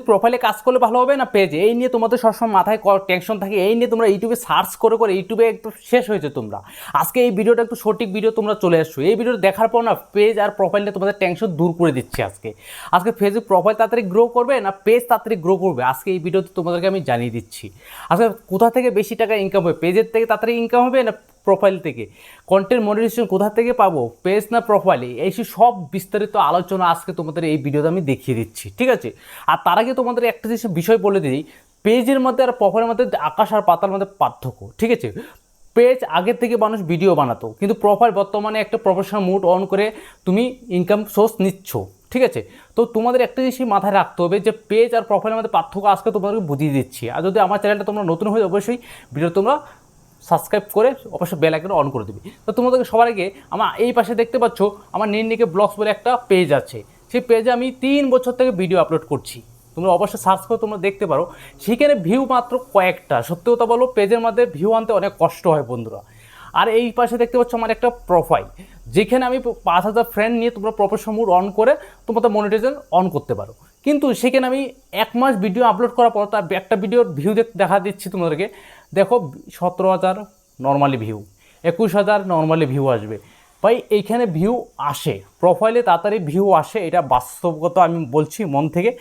প্রোফাইলে কাজ করলে ভালো হবে না পেজে, এই নিয়ে তোমাদের সবসময় মাথায় টেনশন থাকে, এই নিয়ে তোমরা ইউটিউবে সার্চ করে ইউটিউবে একটু শেষ হয়েছে তোমরা। আজকে এই ভিডিওটা একটু সঠিক ভিডিও তোমরা চলে আসছো, এই ভিডিওটা দেখার পর না পেজ আর প্রোফাইল নিয়ে তোমাদের টেনশন দূর করে দিচ্ছি। আজকে ফেসবুক প্রোফাইল তাড়াতাড়ি গ্রো করবে না পেজ তাড়াতাড়ি গ্রো করবে, আজকে এই ভিডিওতে তোমাদেরকে আমি জানিয়ে দিচ্ছি। আজকে কোথা থেকে বেশি টাকা ইনকাম হবে, পেজের থেকে তাড়াতাড়ি ইনকাম হবে না প্রোফাইল থেকে, কন্টেন্ট মনিটাইজেশন কোথা থেকে পাবো, পেজ না প্রোফাইলে, এই সব বিস্তারিত আলোচনা আজকে তোমাদের এই ভিডিওতে আমি দেখিয়ে দিচ্ছি, ঠিক আছে। আর তার আগে তোমাদের একটা বিষয় বলে দিই, পেজের মধ্যে আর প্রোফাইলের মধ্যে আকাশ আর পাতার মধ্যে পার্থক্য, ঠিক আছে। পেজ আগের থেকে মানুষ ভিডিও বানাতো, কিন্তু প্রোফাইল বর্তমানে একটা প্রফেশনাল মুড অন করে তুমি ইনকাম সোর্স নিচ্ছ, ঠিক আছে। তো তোমাদের একটা জিনিস মাথায় রাখতে হবে যে পেজ আর প্রোফাইলের মধ্যে পার্থক্য আজকে তোমাদেরকে বুঝিয়ে দিচ্ছি। আর যদি আমার চ্যানেলটা তোমরা নতুন হয়ে অবশ্যই ভিডিও তোমরা সাবস্ক্রাইব করে অবশ্যই বেল আইকনটা অন করে দিবি। তো তোমাদেরকে সবার আগে আমার এই পাশে দেখতে পাচ্ছ আমার নির্নিকে ব্লগস বলে একটা পেজ আছে, সেই পেজে আমি 3 বছর থেকে ভিডিও আপলোড করছি। তোমরা অবশ্যই সার্চ করে তোমরা দেখতে পারো, সেখানে ভিউ মাত্র কয়েকটা। সত্যি কথা বলো, পেজের মধ্যে ভিউ আনতে অনেক কষ্ট হয় বন্ধুরা। আর এই পাশে দেখতে পাচ্ছ আমার একটা প্রোফাইল, যেখানে আমি 5000 ফ্রেন্ড নিয়ে তোমরা প্রফেশনাল মুড অন করে তোমাদের মনিটাইজেশন অন করতে পারো। কিন্তু সেখানে আমি 1 মাস ভিডিও আপলোড করার পর তার একটা ভিডিওর ভিউ দেখা দিচ্ছি তোমাদেরকে। দেখো 17,000 নর্মালি ভিউ, 21,000 নর্মালি ভিউ আসবে। ভাই এইখানে ভিউ আসে, প্রোফাইলে তাড়াতাড়ি ভিউ আসে, এটা বাস্তবগত আমি বলছি মন থেকে।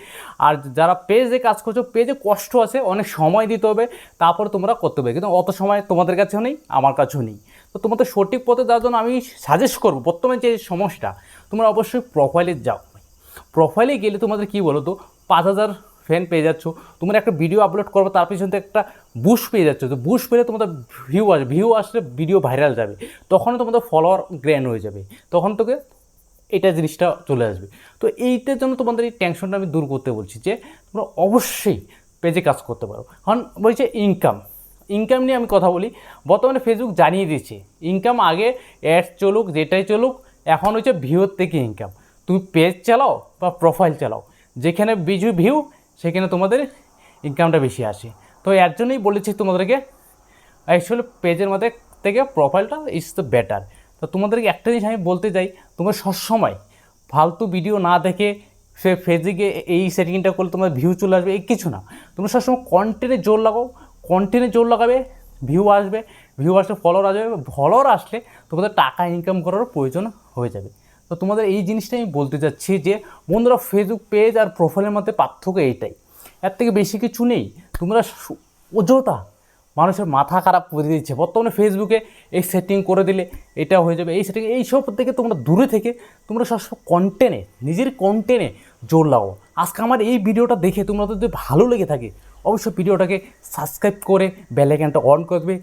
আর যারা পেজে কাজ করছো, পেজে কষ্ট আছে, অনেক সময় দিতে হবে, তারপরে তোমরা করতে হবে, কিন্তু অত সময় তোমাদের কাছেও নেই, আমার কাছেও নেই। তো তোমাদের সঠিক পথে যাওয়ার জন্য আমি সাজেস্ট করবো, বর্তমানে যে সমস্যা, তোমরা অবশ্যই প্রোফাইলে যাও। প্রোফাইলে গেলে তোমাদের কী বলো তো, 5,000 ফ্যান পেয়ে যাচ্ছ, তোমরা একটা ভিডিও আপলোড করবো, তার পিছনে একটা বুস্ট পেয়ে যাচ্ছ। তো বুস্ট পেলে তোমাদের ভিউ আসবে, ভিউ আসলে ভিডিও ভাইরাল যাবে, তখন তোমাদের ফলোয়ার গ্র্যান্ড হয়ে যাবে, তখন তোকে এটা জিনিসটা চলে আসবে। তো এইটার জন্য তোমাদের এই টেনশনটা আমি দূর করতে বলছি যে তোমরা অবশ্যই পেজে কাজ করতে পারো। কারণ বলছে ইনকাম নিয়ে আমি কথা বলি, বর্তমানে ফেসবুক জানিয়ে দিয়েছে ইনকাম আগে অ্যাডস চলুক যেটাই চলুক, এখন হচ্ছে ভিউর থেকে ইনকাম। তুমি পেজ চালাও বা প্রোফাইল চালাও, যেখানে ভিউ সেখানে তোমাদের ইনকামটা বেশি আসে। তো এর জন্যই বলেছি তোমাদেরকে, অ্যাকচুয়ালি পেজের মধ্যে থেকে প্রোফাইলটা ইজ দ্য বেটার। তো তোমাদেরকে একটা জিনিস আমি বলতে চাই, তোমরা সবসময় ফালতু ভিডিও না দেখে ফেসবুকে এই সেটিংটা করলে তোমার ভিউ চলে আসবে, এই কিছু না। তোমরা সবসময় কন্টেন্টে জোর লাগাও, কন্টেন্টে জোর লাগাবে, ভিউ আসবে, ভিউ আসলে ফলোয়ার আসবে, ফলোয়ার আসলে তোমাদের টাকা ইনকাম করার প্রয়োজন হয়ে যাবে। তো তোমাদের এই জিনিসটাই আমি বলতে চাচ্ছি যে বন্ধুরা, ফেসবুক পেজ আর প্রোফাইলের মধ্যে পার্থক্য এইটাই, এর থেকে বেশি কিছু নেই। তোমরা অযথা মানুষের মাথা খারাপ করে দিচ্ছে। বর্তমানে ফেসবুকে এই সেটিং করে দিলে এটা হয়ে যাবে, এই সেটিং, এইসব থেকে তোমরা দূরে থেকে তোমরা সবসময় কন্টেন্টে, নিজের কন্টেন্টে জোর লাগাও। আজকে আমার এই ভিডিওটা দেখে তোমরা যদি ভালো লেগে থাকে, অবশ্যই ভিডিওটাকে সাবস্ক্রাইব করে বেল আইকনটা অন করে দেবে।